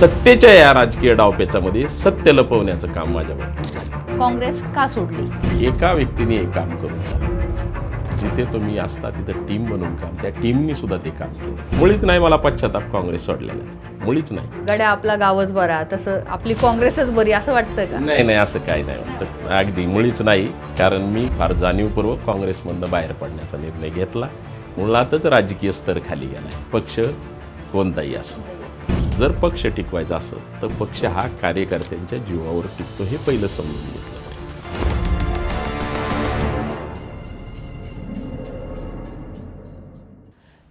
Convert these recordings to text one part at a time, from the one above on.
सत्तेच्या या राजकीय डावपेचामध्ये सत्य लपवण्याचं काम माझ्यावर. काँग्रेस का सोडली? एका व्यक्तीने हे काम करून चालत नसतं. जिथे तुम्ही असता तिथं टीम बनवून काम, त्या टीमनी सुद्धा ते काम केलं. मुळीच नाही मला पश्चाताप काँग्रेस सोडलेल्याचा, मुळीच नाही. गड्या आपला गावच बरा, तसं आपली काँग्रेसच बरी असं वाटतं का? नाही नाही, असं काही नाही वाटतं, अगदी मुळीच नाही. कारण मी फार जाणीवपूर्वक काँग्रेसमधनं बाहेर पडण्याचा निर्णय घेतला. मुळातच राजकीय स्तर खाली गेला. पक्ष कोणताही असो, जर पक्ष टिकवायचा असेल तर पक्ष हा कार्यकर्त्यांच्या जीवावर टिकतो, हे पहिलं समजून घेतलं पाहिजे.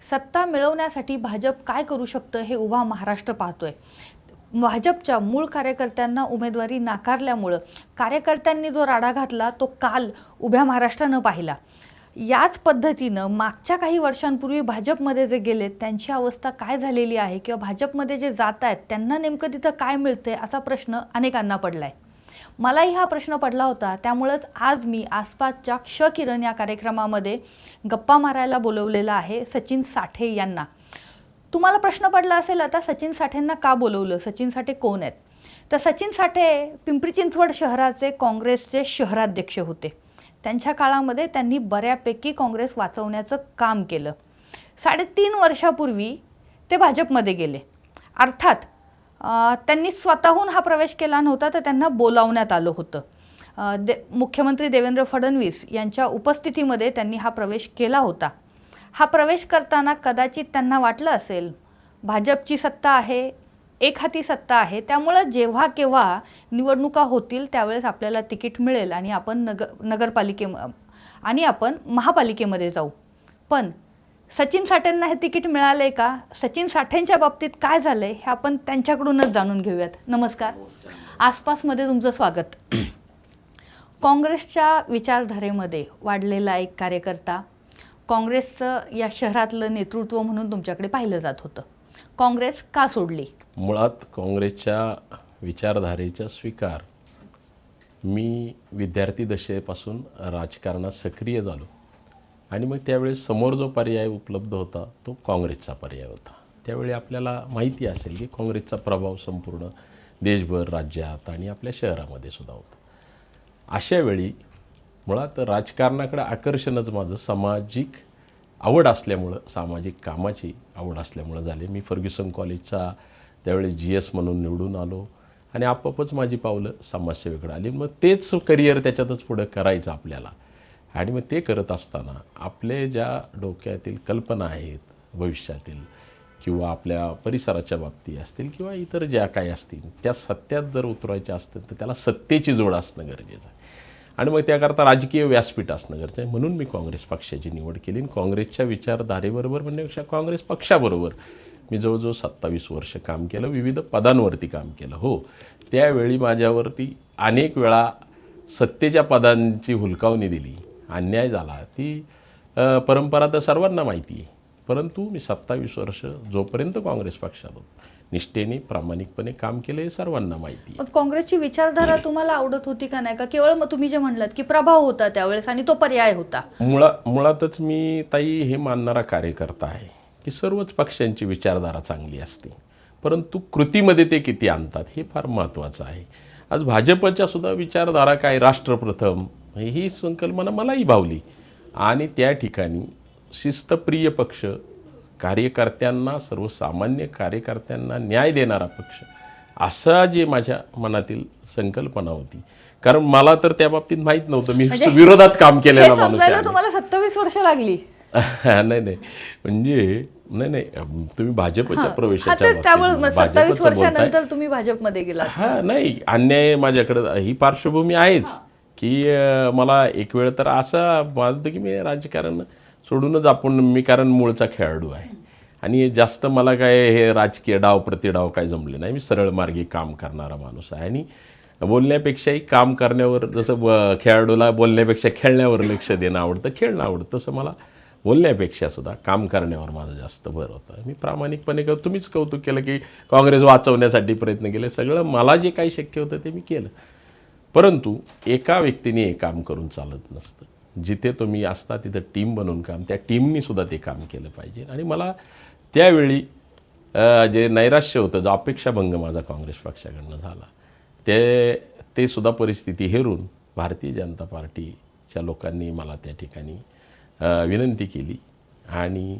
सत्ता मिळवण्यासाठी भाजप काय करू शकतं हे उभा महाराष्ट्र पाहतोय. भाजपच्या मूळ कार्यकर्त्यांना उमेदवारी नाकारल्यामुळं कार्यकर्त्यांनी जो राडा घातला तो काल उभ्या महाराष्ट्रानं पाहिला. याच पद्धतीनं मागच्या काही वर्षांपूर्वी भाजपमध्ये जे गेलेत त्यांची अवस्था काय झालेली आहे किंवा भाजपमध्ये जे जात आहेत त्यांना नेमकं तिथं काय मिळतंय असा प्रश्न अनेकांना पडलाय. मलाही हा प्रश्न पडला होता. त्यामुळंच आज मी आसपासच्या क्षकिरण या कार्यक्रमामध्ये गप्पा मारायला बोलवलेलं आहे सचिन साठे यांना. तुम्हाला प्रश्न पडला असेल आता सचिन साठेंना का बोलवलं, सचिन साठे कोण आहेत? तर सचिन साठे पिंपरी चिंचवड शहराचे काँग्रेसचे शहराध्यक्ष होते. त्यांच्या काळामध्ये त्यांनी बऱ्यापैकी काँग्रेस वाचवण्याचं काम केलं. 3.5 वर्षापूर्वी ते भाजपमध्ये गेले. अर्थात त्यांनी स्वतःहून हा प्रवेश केला नव्हता, तर त्यांना बोलावण्यात आलं होतं. मुख्यमंत्री देवेंद्र फडणवीस यांच्या उपस्थितीमध्ये त्यांनी हा प्रवेश केला होता. हा प्रवेश करताना कदाचित त्यांना वाटलं असेल भाजपची सत्ता आहे, एक हाती सत्ता आहे, त्यामुळं जेव्हा केव्हा निवडणुका होतील त्यावेळेस आपल्याला तिकीट मिळेल आणि आपण आपण महापालिकेमध्ये जाऊ. पण सचिन साठेंना हे तिकीट मिळालंय का? सचिन साठेंच्या बाबतीत काय झालंय हे आपण त्यांच्याकडूनच जाणून घेऊयात. नमस्कार, आसपासमध्ये तुमचं स्वागत. काँग्रेसच्या विचारधारेमध्ये वाढलेला एक कार्यकर्ता, काँग्रेसचं या शहरातलं नेतृत्व म्हणून तुमच्याकडे पाहिलं जात होतं. काँग्रेस का सोडली? मुळात काँग्रेसच्या विचारधारेचा स्वीकार, मी विद्यार्थी दशेपासून राजकारणात सक्रिय झालो आणि मग त्यावेळेस समोर जो पर्याय उपलब्ध होता तो काँग्रेसचा पर्याय होता. त्यावेळी आपल्याला माहिती असेल की काँग्रेसचा प्रभाव संपूर्ण देशभर, राज्यात आणि आपल्या शहरामध्ये सुद्धा होता. अशा वेळी मुळात राजकारणाकडे आकर्षणच माझं सामाजिक आवड असल्यामुळं, सामाजिक कामाची आवड असल्यामुळं झाले. मी फर्ग्युसन कॉलेजचा त्यावेळेस GS म्हणून निवडून आलो आणि आपोआपच माझी पावलं समाजसेवेकडे आली. मग तेच करिअर त्याच्यातच पुढं करायचं आपल्याला. आणि मग ते करत असताना आपले ज्या डोक्यातील कल्पना आहेत भविष्यातील किंवा आपल्या परिसराच्या बाबतीत असतील किंवा इतर ज्या काही असतील त्या सत्यात जर उतरायच्या असतील तर त्याला सत्तेची जोड असणं गरजेचं आहे. आणि मग त्याकरता राजकीय व्यासपीठ असणं गरजेचं आहे. म्हणून मी काँग्रेस पक्षाची निवड केली. काँग्रेसच्या विचारधारेबरोबर म्हणण्यापेक्षा काँग्रेस पक्षाबरोबर मी जवळजवळ 27 वर्ष काम केलं, विविध पदांवरती काम केलं. हो, त्यावेळी माझ्यावरती अनेक वेळा सत्तेच्या पदांची हुलकावणी दिली, अन्याय झाला, ती परंपरा तर सर्वांना माहिती आहे. परंतु मी 27 वर्ष जोपर्यंत काँग्रेस पक्षात होतो निष्ठेने प्रामाणिकपणे काम केलं हे सर्वांना माहिती आहे. काँग्रेसची विचारधारा तुम्हाला आवडत होती का नाही का? केवळ मग तुम्ही जे म्हणलात की प्रभाव होता त्यावेळेस आणि तो पर्याय होता. मुळातच मी ताई हे मानणारा कार्यकर्ता आहे की सर्वच पक्षांची विचारधारा चांगली असते, परंतु कृतीमध्ये ते किती आणतात हे फार महत्त्वाचं आहे. आज भाजपच्या सुद्धा विचारधारा काय, राष्ट्रप्रथम ही संकल्पना मलाही भावली आणि त्या ठिकाणी शिस्तप्रिय पक्ष, कार्यकर्त्यांना, सर्वसामान्य कार्यकर्त्यांना न्याय देणारा पक्ष, असा जे माझ्या मनातील संकल्पना होती. कारण मला तर त्या बाबतीत माहीत नव्हतं, मी विरोधात काम केलेला माणूस आहे. तुम्हाला 27 वर्ष लागली? नाही म्हणजे नाही, तुम्ही भाजपच्या प्रवेशाच्या 27 वर्षानंतर तुम्ही भाजपमध्ये गेलात. हा नाही, अन्याय माझ्याकडे ही पार्श्वभूमी आहेच की मला एक वेळ तर असा वाटतं की मी राजकारण सोडूनच मी कारण मूळचा खेळाडू आहे आणि जास्त मला काय हे राजकीय डाव प्रतिडाव काय जमले नाही. मी सरळ मार्गी काम करणारा माणूस आहे आणि बोलण्यापेक्षाही काम करण्यावर, जसं खेळाडूला बोलण्यापेक्षा खेळण्यावर लक्ष देणं आवडतं, खेळणं आवडतं, तसं मला बोलण्यापेक्षा सुद्धा काम करण्यावर माझा जास्त भर होता. मी प्रामाणिकपणे तुम्हीच कौतुक केलं की काँग्रेस वाचवण्यासाठी प्रयत्न केले. सगळं मला जे काही शक्य होतं ते मी केलं. परंतु एका व्यक्तीने हे काम करून चालत नसतं. जिथे तुम्ही असता तिथं टीम बनवून काम, त्या टीमनी सुद्धा ते काम केलं पाहिजे. आणि मला त्यावेळी जे नैराश्य होतं, जो अपेक्षाभंग माझा काँग्रेस पक्षाकडनं झाला, ते सुद्धा परिस्थिती हेरून भारतीय जनता पार्टीच्या लोकांनी मला त्या ठिकाणी विनंती केली आणि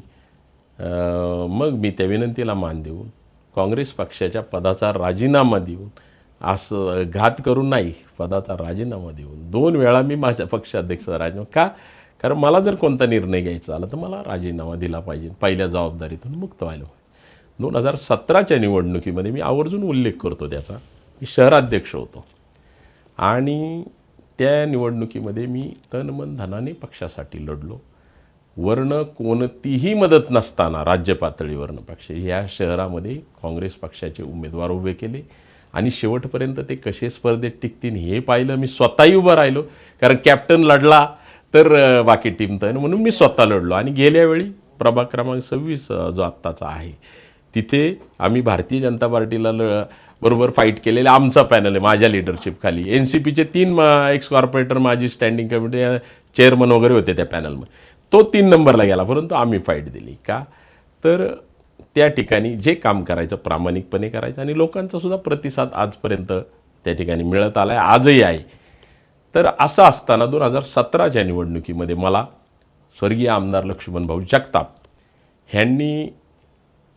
मग मी त्या विनंतीला मान देऊन काँग्रेस पक्षाच्या पदाचा राजीनामा देऊन, असं घात करून नाही, पदाचा राजीनामा देऊन 2 वेळा मी माझ्या पक्षाध्यक्षाचा राजीनामा का, कारण मला जर कोणता निर्णय घ्यायचा आला तर मला राजीनामा दिला पाहिजे, पहिल्या जबाबदारीतून मुक्त व्हायला पाहिजे. 2017च्या निवडणुकीमध्ये मी आवर्जून उल्लेख करतो त्याचा, मी शहराध्यक्ष होतो आणि त्या निवडणुकीमध्ये मी तन मन धनाने पक्षासाठी लढलो. वर्ण कोणतीही मदत नसताना राज्य पातळीवरनं पक्ष या शहरामध्ये काँग्रेस पक्षाचे उमेदवार उभे केले आणि शेवटपर्यंत ते कसे स्पर्धेत टिकतील हे पाहिलं. मी स्वतःही उभं राहिलो, कारण कॅप्टन लढला तर बाकी टीम तर, म्हणून मी स्वतः लढलो. आणि गेल्या वेळी प्रभाग क्रमांक 26 जो आत्ताचा आहे तिथे आम्ही भारतीय जनता पार्टीला बरोबर फाईट केलेले आमचा पॅनल आहे, माझ्या लिडरशिपखाली. NCPचे 3 एक्स कॉर्पोरेटर, माझी स्टँडिंग कमिटी चेअरमन वगैरे होते त्या पॅनलमध्ये. तो 3 नंबरला गेला, परंतु आम्ही फाईट दिली. का तर त्या ठिकाणी जे काम करायचं प्रामाणिकपणे करायचं आणि लोकांचा सुद्धा प्रतिसाद आजपर्यंत त्या ठिकाणी मिळत आला आहे, आजही आहे. तर असं असताना 2017च्या निवडणुकीमध्ये मला स्वर्गीय आमदार लक्ष्मणभाऊ जगताप ह्यांनी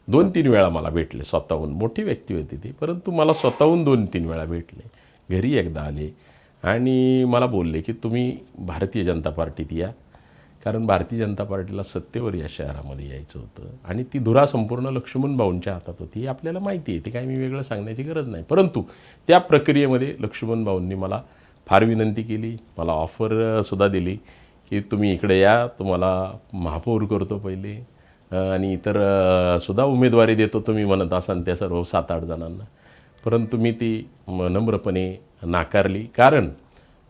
2-3 वेळा मला भेटले स्वतःहून. मोठी व्यक्ती होती ती, परंतु मला स्वतःहून 2-3 वेळा भेटले. घरी एकदा आले आणि मला बोलले की तुम्ही भारतीय जनता पार्टीत या, कारण भारतीय जनता पार्टीला सत्तेवर या शहरामध्ये यायचं होतं आणि ती धुरा संपूर्ण लक्ष्मणभाऊंच्या हातात होती, हे आपल्याला माहिती आहे, ते काय मी वेगळं सांगण्याची गरज नाही. परंतु त्या प्रक्रियेमध्ये लक्ष्मणभाऊंनी मला फार विनंती केली, मला ऑफरसुद्धा दिली की तुम्ही इकडे या, तुम्हाला महापौर करतो पहिले आणि इतर सुद्धा उमेदवारी देतो तुम्ही म्हणत असाल त्या सर्व 7-8 जणांना. परंतु मी ती नम्रपणे नाकारली, कारण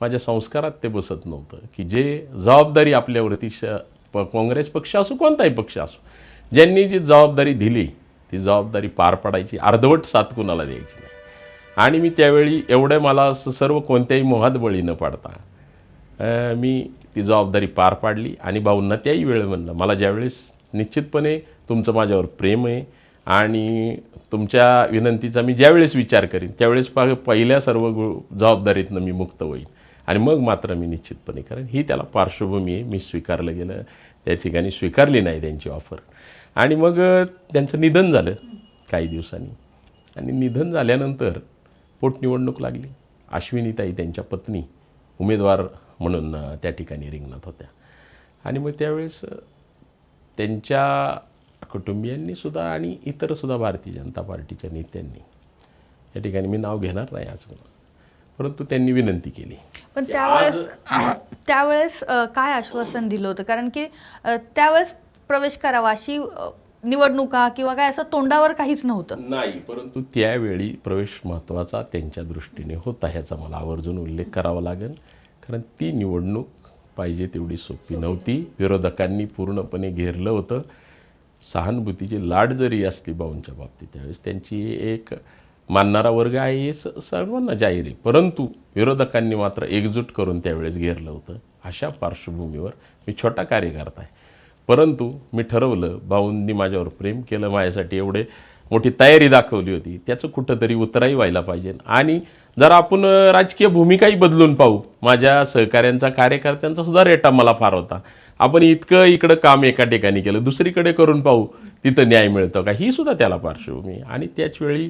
माझ्या संस्कारात ते बसत नव्हतं की जे जबाबदारी आपल्यावरती काँग्रेस पक्ष असो कोणताही पक्ष असो, ज्यांनी जी जबाबदारी दिली ती जबाबदारी पार पाडायची, अर्धवट साथ कुणाला द्यायची नाही. आणि मी त्यावेळी एवढं मला सर्व कोणत्याही मोहात बळी न पाडता मी ती जबाबदारी पार पाडली. आणि भाऊंना त्याही वेळ म्हणलं, मला ज्यावेळेस निश्चितपणे तुमचं माझ्यावर प्रेम आहे आणि तुमच्या विनंतीचा मी ज्यावेळेस विचार करीन त्यावेळेस पहिल्या सर्व जबाबदारीतनं मी मुक्त होईन आणि मग मात्र मी निश्चितपणे करेन. ही त्याला पार्श्वभूमी आहे. मी स्वीकारलं गेलं, त्या ठिकाणी स्वीकारली नाही त्यांची ऑफर. आणि मग त्यांचं निधन झालं काही दिवसांनी आणि निधन झाल्यानंतर पोटनिवडणूक लागली. अश्विनीताई त्यांच्या पत्नी उमेदवार म्हणून त्या ठिकाणी रिंगणात होत्या आणि मग त्यावेळेस त्यांच्या कुटुंबियांनी सुद्धा आणि इतरसुद्धा भारतीय जनता पार्टीच्या नेत्यांनी, या ठिकाणी मी नाव घेणार नाही आज, परंतु त्यांनी विनंती केली. पण त्यावेळेस काय आश्वासन दिलं होतं, कारण की त्यावेळेस प्रवेश करावा अशी निवडणुका किंवा काय असं तोंडावर काहीच नव्हतं नाही, परंतु त्यावेळी प्रवेश महत्त्वाचा त्यांच्या दृष्टीने होता ह्याचा मला आवर्जून उल्लेख करावा लागेल, कारण ती निवडणूक पाहिजे तेवढी सोपी नव्हती. विरोधकांनी पूर्णपणे घेरलं होतं. सहानुभूतीची लाट जरी असली भाऊंच्या बाबतीत त्यावेळेस त्यांची एक मानणारा वर्ग आहे हे सर्वांना जाहीर आहे, परंतु विरोधकांनी मात्र एकजूट करून त्यावेळेस घेरलं होतं. अशा पार्श्वभूमीवर मी छोटा कार्यकर्ता आहे, परंतु मी ठरवलं, भाऊंनी माझ्यावर प्रेम केलं, माझ्यासाठी एवढे मोठी तयारी दाखवली होती, त्याचं कुठंतरी उतराई व्हायला पाहिजे आणि जरा आपण राजकीय भूमिकाही बदलून पाहू. माझ्या सहकाऱ्यांचा कार्यकर्त्यांचा सुद्धा रेटा मला फार होता, आपण इतकं इकडं काम एका ठिकाणी केलं, दुसरीकडे करून पाहू तिथं न्याय मिळतं का, ही सुद्धा त्याला पार्श्वभूमी. आणि त्याचवेळी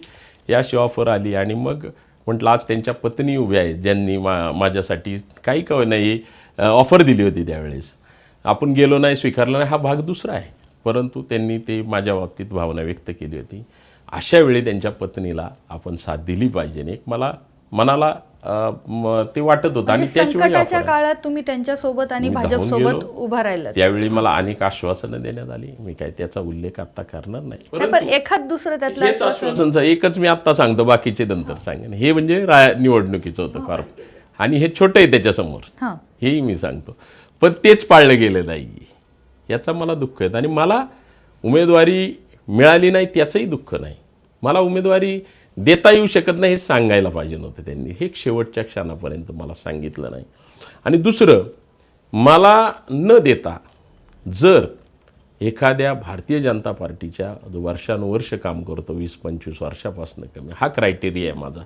याची ऑफर आली आणि मग म्हटलं आज त्यांच्या पत्नी उभ्या आहेत ज्यांनी माझ्यासाठी काही नाही ऑफर दिली होती त्यावेळेस. आपण गेलो नाही, स्वीकारलं नाही, हा भाग दुसरा आहे, परंतु त्यांनी ते माझ्या बाबतीत भावना व्यक्त केली होती. अशा वेळी त्यांच्या पत्नीला आपण साथ दिली पाहिजे, एक मनाला ते वाटत होतं. आणि संकटाच्या काळात तुम्ही त्यांच्यासोबत आणि भाजपसोबत उभा राहिलात. त्यावेळी मला अनेक आश्वासनं देण्यात आली, मी काय त्याचा उल्लेख आता करणार नाही. पण एखाद दुसरं त्यातलं आश्वासनचं एकच मी आता सांगतो, बाकीचे नंतर सांगेन. हे म्हणजे निवडणुकीचं होतं फार, आणि हे छोटं आहे त्याच्यासमोर, हेही मी सांगतो. पण तेच पाळलं गेलं नाही याचा मला दुःख आहे. आणि मला उमेदवारी मिळाली नाही त्याचंही दुःख नाही. मला उमेदवारी देता येऊ शकत नाही हे सांगायला पाहिजे नव्हतं त्यांनी, हे शेवटच्या क्षणापर्यंत मला सांगितलं नाही. आणि दुसरं, मला न देता जर एखाद्या भारतीय जनता पार्टीच्या जो वर्षानुवर्ष काम करतो 20-25 वर्षापासून कमी, हा क्रायटेरिया आहे माझा.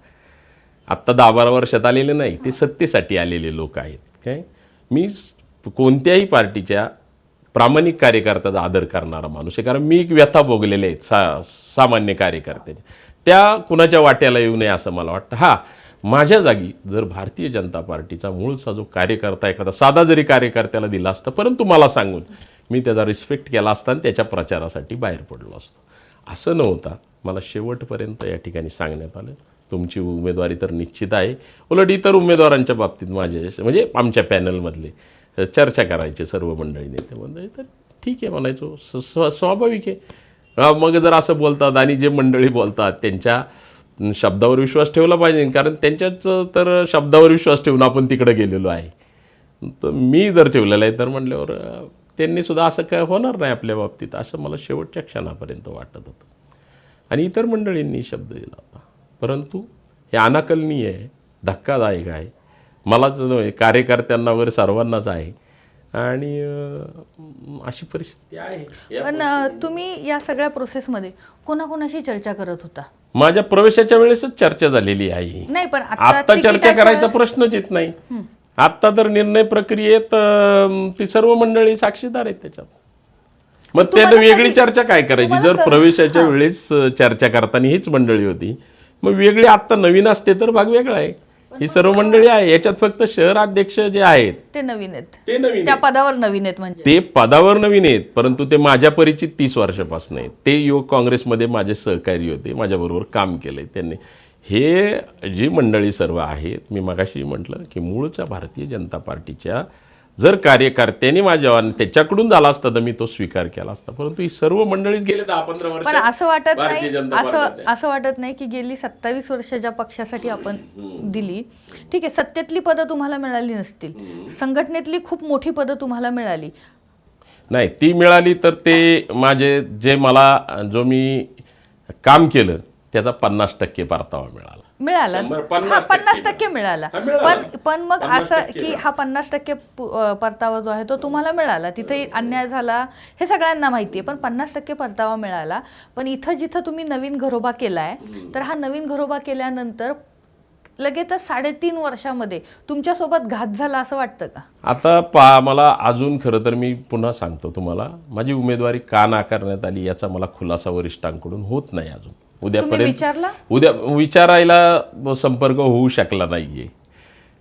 आत्ता 10-12 वर्षात आलेले नाही, ते सत्तेसाठी आलेले लोक आहेत. काय मी कोणत्याही पार्टीच्या प्रामाणिक कार्यकर्त्याचा आदर करणारा माणूस आहे, कारण मी एक व्यथा भोगलेले आहेत सामान्य कार्यकर्त्याच्या, त्या कुणाच्या वाट्याला येऊ नये असं मला वाटतं. हा, माझ्या जागी जर भारतीय जनता पार्टीचा मूळचा जो कार्यकर्ता एखादा साधा जरी कार्यकर्त्याला दिला असता, परंतु मला सांगून मी त्याचा रिस्पेक्ट केला असता आणि त्याच्या प्रचारासाठी बाहेर पडलो असतो. असं नव्हता. मला शेवटपर्यंत या ठिकाणी सांगण्यात आलं तुमची उमेदवारी तर निश्चित आहे. उलट इतर उमेदवारांच्या बाबतीत माझे म्हणजे आमच्या पॅनलमधले चर्चा करायचे सर्व मंडळी नेते मंडळी, तर ठीक आहे म्हणायचो, स्वाभाविक आहे. मग जर असं बोलतात आणि जे मंडळी बोलतात त्यांच्या शब्दावर विश्वास ठेवला पाहिजे, कारण त्यांच्याच तर शब्दावर विश्वास ठेवून आपण तिकडे गेलेलो आहे. तर मी जर ठेवलेलं आहे तर म्हटल्यावर त्यांनीसुद्धा असं काय होणार नाही आपल्या बाबतीत, असं मला शेवटच्या क्षणापर्यंत वाटत होतं. आणि इतर मंडळींनी शब्द दिला होता, परंतु हे अनाकलनीय आहे, धक्कादायक आहे. मलाच नव्हे, कार्यकर्त्यांना वगैरे सर्वांनाच आहे. आणि अशी परिस्थिती आहे. पण तुम्ही या सगळ्या प्रोसेसमध्ये कोणाकोणाशी चर्चा करत होता? माझ्या प्रवेशाच्या वेळेसच चर्चा झालेली आहे. नाही, पण आत्ता चर्चा करायचा प्रश्नच येत नाही. आत्ता तर निर्णय प्रक्रियेत ती सर्व मंडळी साक्षीदार आहेत त्याच्यात. मग त्यानं वेगळी चर्चा काय करायची? जर प्रवेशाच्या वेळेस चर्चा करताना हीच मंडळी होती, मग वेगळी आत्ता नवीन असते तर भाग वेगळा आहे. ही सर्व मंडळी आहे. याच्यात फक्त शहराध्यक्ष जे आहेत ते नवीन आहेत, ते नवीन, त्या पदावर नवीन आहेत. म्हणजे ते पदावर नवीन आहेत, परंतु ते माझ्या परिचित 30 वर्षापासून आहेत. ते युवक काँग्रेसमध्ये माझे सहकारी होते, माझ्याबरोबर काम केलंय त्यांनी. हे जी मंडळी सर्व आहेत, मी मगाशी म्हटलं की मूळच्या भारतीय जनता पार्टीच्या जर कार्यकर्त्यांनी माझ्या त्याच्याकडून झाला असता तर मी तो स्वीकार केला असता, परंतु ही सर्व मंडळीच गेले 10-15 वर्ष. पण असं वाटत भारतीय नाही, जनता पार्टीत असं वाटत नाही की गेली 27 वर्ष ज्या पक्षासाठी आपण दिली, ठीक आहे, सत्तेतली पदं तुम्हाला मिळाली नसतील, संघटनेतली खूप मोठी पदं तुम्हाला मिळाली नाही, ती मिळाली तर ते माझे जे मला जो मी काम केलं त्याचा 50% परतावा मिळाला. हा 50% मिळाला. पण मग असं की हा 50% परतावा जो आहे तो तुम्हाला मिळाला, तिथे अन्याय झाला हे सगळ्यांना माहिती आहे, पण 50% परतावा मिळाला. पण इथं जिथं तुम्ही नवीन घरोबा केलाय, तर हा नवीन घरोबा केल्यानंतर लगेचच 3.5 वर्षामध्ये तुमच्यासोबत घात झाला असं वाटतं का? आता मला अजून खरं तर मी पुन्हा सांगतो तुम्हाला, माझी उमेदवारी का नाकारण्यात आली याचा मला खुलासा वरिष्ठांकडून होत नाही अजून. उद्यापर्यंत उद्या विचारायला संपर्क होऊ शकला नाहीये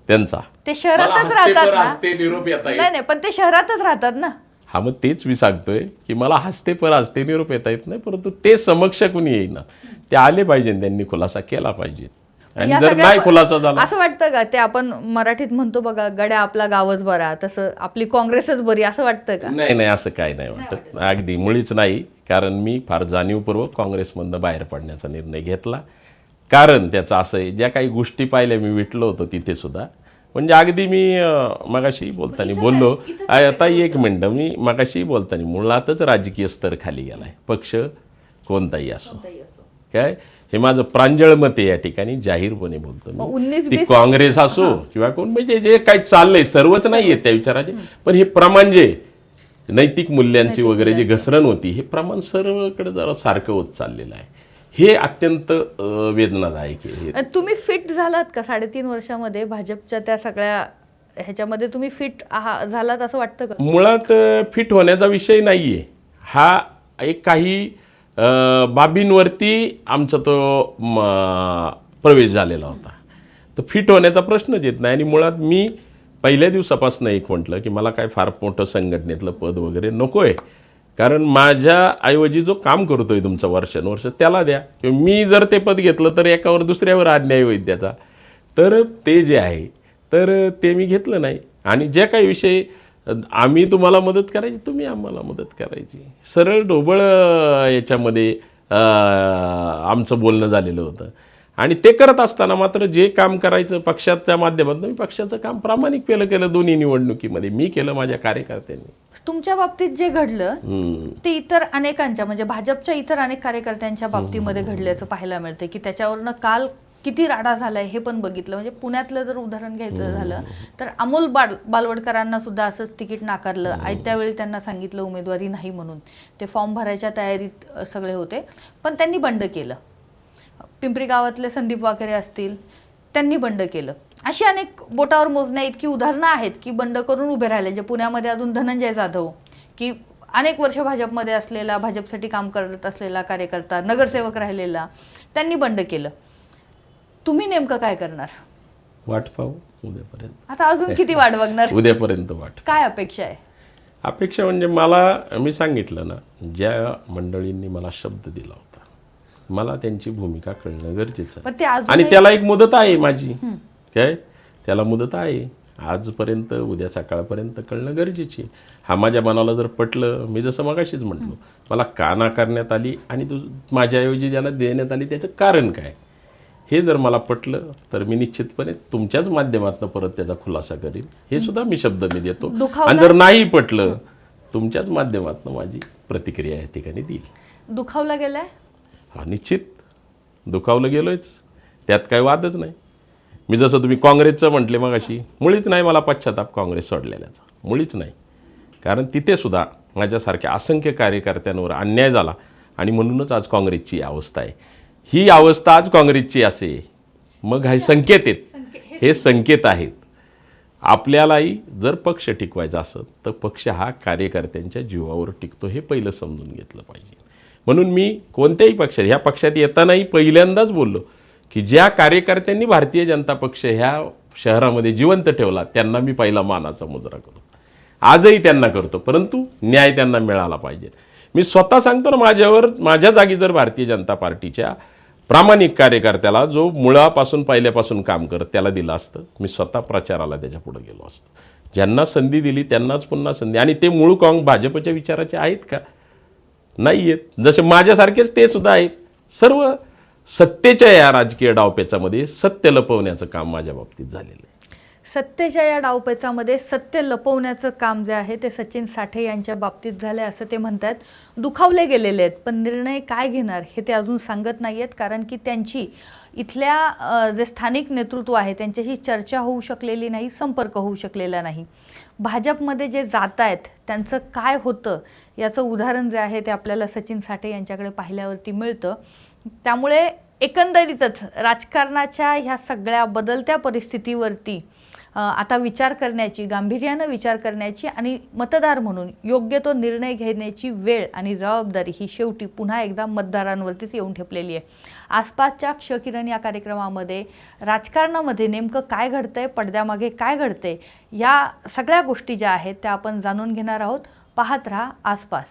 त्यांचा. ते शहरातच राहतात ना? निरोप येता येत नाही, पण ते शहरातच राहतात ना. हा, मग तेच मी सांगतोय की मला हस्ते निरोप येता येत नाही, परंतु ते समक्ष कुणी येईना, ते आले पाहिजे, त्यांनी खुलासा केला पाहिजे. आणि जर नाही खुलासा झाला, असं वाटतं का ते आपण मराठीत म्हणतो बघा, गड्या आपला गावच बरा, तसं आपली काँग्रेसच बरी, असं वाटतं का? नाही, असं काय नाही वाटत, अगदी मुळीच नाही. कारण मी फार जाणीवपूर्वक काँग्रेसमधनं बाहेर पडण्याचा निर्णय घेतला. कारण त्याचं असं आहे, ज्या काही गोष्टी पाहिल्या मी विटलो होतो तिथे सुद्धा, म्हणजे अगदी मी मगाशी बोलताना बोललो, ताई एक मिनटं, मी मगाशी बोलताना मुळातच राजकीय स्तर खाली गेलाय, पक्ष कोणताही असो, काय हे माझं प्रांजळ मत आहे, या ठिकाणी जाहीरपणे बोलतो मी. ती काँग्रेस असो किंवा कोण, म्हणजे जे काही चाललंय सर्वच नाही आहे त्या विचाराचे, पण हे प्रमाण जे नैतिक मूल्यांची वगैरे जी घसरण होती, हे प्रमाण सर्वकडे जरा सारखं होत चाललेलं आहे. हे अत्यंत वेदनादायक आहे. तुम्ही फिट झालात का 3.5 वर्षामध्ये भाजपच्या त्या सगळ्या ह्याच्यामध्ये? तुम्ही फिट झालात असं वाटतं का? मुळात फिट होण्याचा विषय नाहीये हा, एक काही बाबींवरती आमचा तो प्रवेश झालेला होता, तर फिट होण्याचा प्रश्नच येत नाही. आणि मुळात मी पहिल्या दिवसापासून एक म्हटलं की मला काय फार मोठं संघटनेतलं पद वगैरे नको आहे, कारण माझ्याऐवजी जो काम करतोय तुमचं वर्षानुवर्ष त्याला द्या, किंवा मी जर ते पद घेतलं तर एकावर दुसऱ्यावर अन्याय होईल त्याचा, तर ते जे आहे तर ते मी घेतलं नाही. आणि जे काही विषय आम्ही तुम्हाला मदत करायची, तुम्ही आम्हाला मदत करायची, सरळ ढोबळ याच्यामध्ये आमचं बोलणं झालेलं होतं. आणि ते करत असताना मात्र जे काम करायचं पक्षाच्या माध्यमातून, मी पक्षाचं काम प्रामाणिक केलं दोन्ही निवडणुकीमध्ये मी केलं, माझ्या कार्यकर्त्यांनी. तुमच्या बाबतीत जे घडलं ते इतर अनेकांच्या, म्हणजे भाजपच्या इतर अनेक कार्यकर्त्यांच्या बाबतीमध्ये घडल्याचं पाहायला मिळतं की त्याच्यावरनं काल किती राडा झालाय हे पण बघितलं. म्हणजे पुण्यातलं जर उदाहरण घ्यायचं झालं तर अमोल बालवडकरांना सुद्धा असंच तिकीट नाकारलं. आयत्या वेळी त्यांना सांगितलं उमेदवारी नाही म्हणून. ते फॉर्म भरायच्या तयारीत सगळे होते, पण त्यांनी बंड केलं. पिंपरी गावातले संदीप वाकरे असतील, त्यांनी बंड केलं. अशी अनेक बोटावर मोजण्या इतकी उदाहरणं आहेत की बंड करून उभे राहिले. जे पुण्यामध्ये अजून धनंजय जाधव, की अनेक वर्ष भाजपमध्ये असलेला, भाजपसाठी काम करत असलेला कार्यकर्ता, नगरसेवक राहिलेला, त्यांनी बंड केलं. तुम्ही नेमकं काय करणार? वाट पाहू उद्यापर्यंत. आता अजून किती वाट बघणार? उद्यापर्यंत वाट. काय अपेक्षा आहे? अपेक्षा म्हणजे मी सांगितलं ना, ज्या मंडळींनी मला शब्द दिला होता, मला त्यांची भूमिका कळणं गरजेचं पण ते आहे. अजूनही- आणि त्याला एक मुदत आहे माझी. काय त्याला मुदत आहे, आजपर्यंत उद्या सकाळपर्यंत कळणं गरजेची आहे. हा माझ्या मनाला जर पटलं, मी जसं मगाशीच म्हटलो, मला का नाकारण्यात आली आणि माझ्याऐवजी ज्याला देण्यात आली त्याचं कारण काय, हे जर मला पटलं तर मी निश्चितपणे तुमच्याच माध्यमातून परत त्याचा खुलासा करीन. हे सुद्धा मी शब्द देतो. आणि जर नाही पटलं, तुमच्याच माध्यमातून माझी प्रतिक्रिया या ठिकाणी देईल. दुखावला गेलाय? हा, निश्चित दुखावलं गेलोयच, त्यात काही वादच नाही. मी जसं तुम्ही काँग्रेसचं म्हटले मगाशी, मुळीच नाही मला पश्चाताप काँग्रेस सोडलेल्याचा, मुळीच नाही. कारण तिथे सुद्धा माझ्यासारख्या असंख्य कार्यकर्त्यांवर अन्याय झाला आणि म्हणूनच आज काँग्रेसची अवस्था आहे. ही अवस्था आज काँग्रेसची असे, मग हे संकेत आहेत, हे संकेत आहेत. आपल्यालाही जर पक्ष टिकवायचा असेल तर पक्ष हा कार्यकर्त्यांच्या जीवावर टिकतो, हे पहिलं समजून घेतलं पाहिजे. म्हणून मी कोणत्याही पक्षात, ह्या पक्षात येतानाही पहिल्यांदाच बोललो की ज्या कार्यकर्त्यांनी भारतीय जनता पक्ष ह्या शहरामध्ये जिवंत ठेवला त्यांना मी पहिला मानाचा मुजरा करतो. आजही त्यांना करतो, परंतु न्याय त्यांना मिळाला पाहिजे. मी स्वतः सांगतो ना, माझ्या जागी जर भारतीय जनता पार्टीच्या प्रामाणिक कार्यकर्त्याला जो मुळापासून पहिल्यापासून काम करत त्याला दिलं असतं, मी स्वतः प्रचाराला त्याच्या पुढे गेलो असतो. ज्यांना संधी दिली त्यांनाच पुन्हा संधी. आणि ते मूळ भाजपच्या विचाराचे आहेत का? नाही आहेत. जसे माझ्यासारखेच ते सुद्धा आहेत. सर्व सत्तेच्या या राजकीय डावपेचामध्ये सत्य लपवण्याचं काम माझ्या बाबतीत झालेलं आहे. सत्तेच्या या डावपेचामध्ये सत्य लपवण्याचं काम जे आहे ते सचिन साठे यांच्या बाबतीत झाले असं ते म्हणतात. दुखावले गेलेले आहेत, पण निर्णय काय घेणार हे ते अजून सांगत नाही आहेत. कारण की त्यांची इथल्या जे स्थानिक नेतृत्व आहे त्यांच्याशी चर्चा होऊ शकलेली नाही, संपर्क होऊ शकलेला नाही. भाजपमध्ये जे जात आहेत त्यांचं काय होतं याचं उदाहरण जे आहे ते आपल्याला सचिन साठे यांच्याकडे पाहिल्यावरती मिळतं. त्यामुळे एकंदरीतच राजकारणाच्या ह्या सगळ्या बदलत्या परिस्थितीवरती आता विचार करण्याची, गांभीर्यानं विचार करण्याची आणि मतदार म्हणून योग्य तो निर्णय घेण्याची वेळ आणि जबाबदारी ही शेवटी पुन्हा एकदा मतदारांवरतीच येऊन ठेपलेली आहे. आसपासच्या क्षकिरण या कार्यक्रमामध्ये राजकारणामध्ये नेमकं काय घडतंय, पडद्यामागे काय घडतंय, या सगळ्या गोष्टी ज्या आहेत त्या आपण जाणून घेणार आहोत. पाहत रहा आसपास.